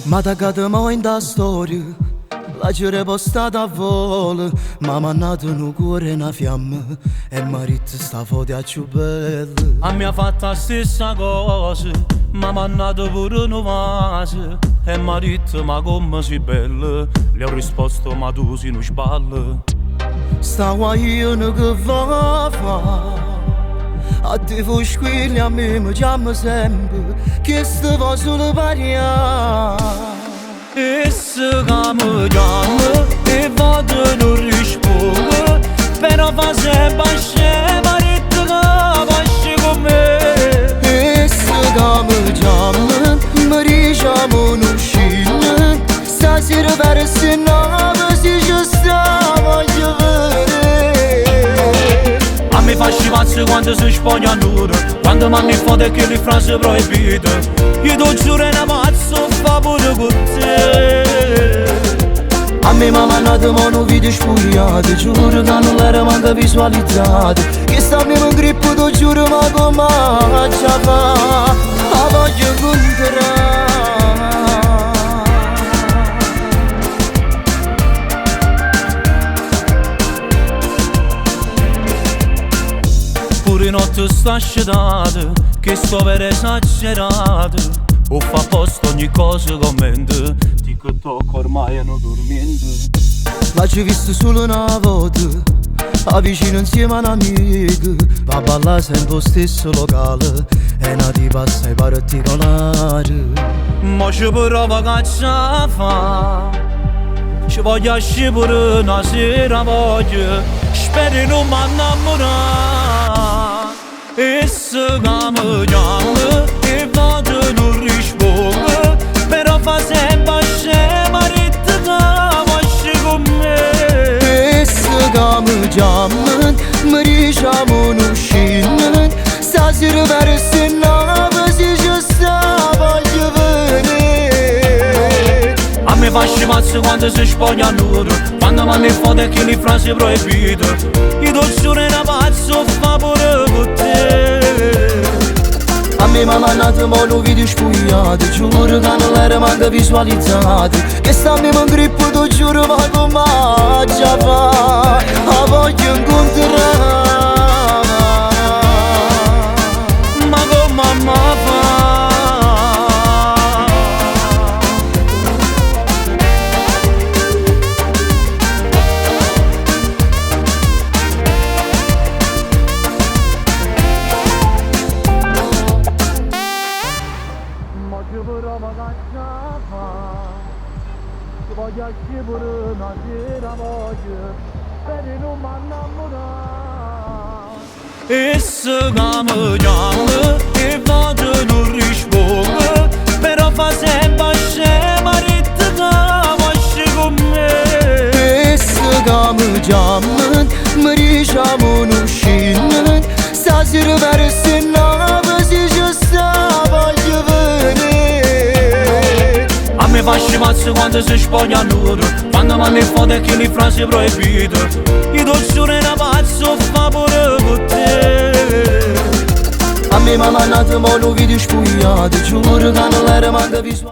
Ma t'accademo in da storia, la c'era postata a volo, ma m'ha nato un cuore e una fiamma, e marito sta foto a più bella. A me ha fatto la stessa cosa, ma m'ha nato pure un vaso, e marito ma come si bella, le ho risposto ma tu si non sballa. Stavo io che va fa, a te fu squilli, a me mi chiama sempre, che stavo solo pariare. E se che mi chiama e vado non risponde, però fa sempre asce, marito che pasci con me. E se che mi chiama, mi diciamo un'uscita, stasera per se no si ci sta voglio vedere. A me fa pazzo quando si spoglia l'ora, quando manni foto che le frasi proibite. Io ti giuro è una pazzo, fa pure con te. A me m'ha mandato un video spugliato, giuro che non l'era manca visualizzato, che sta a me un grippo, ti giuro ma come già fa, la voglio incontrare. Pure notte sta scedata, che sto per esagerato, o fa posto ogni cosa commento, TikTok ormai non dormiendo. L'ho visto solo una volta, a vicino insieme a un'amica, va ballare sempre allo stesso locale, e una tipa assai particolare. Ma ci prova che ce la fa, ci voglio uscire pure una sera voglio, spero non mi innamorare. E se che mi chiama e vado non risponde, però fa sempre asce, marito che pasci con me. E se che mi chiama, mi diciamo un'uscita, stasera per se no si ci sta voglio vedere. A me fa pazzo quando si spoglia l'ora, quando manni foto che le frasi proibite. Io ti giuro è una pazzo, fa pure con te. A me m'ha mandato un video spugliato, giuro che non l'era manca visualizzato, che sta a me un grippo, ti giuro ma come già fa, la voglio incontrare. Ma come mi fa? Voglio uscire pure una sera voglio, spero non mi innamorare. E se che mi chiama e vado non risponde, però fa sempre asce, marito che pasci con me. E se che mi chiama, mi diciamo un'uscita, stasera per se no si ci sta voglio vedere. A me fa pazzo quando si spoglia l'ora, quando manni foto che le frasi proibite. Io ti giuro è una pazzo, fa pure con te. A me m'ha mandato un video spugliato, giuro che non l'era manca visualizzato.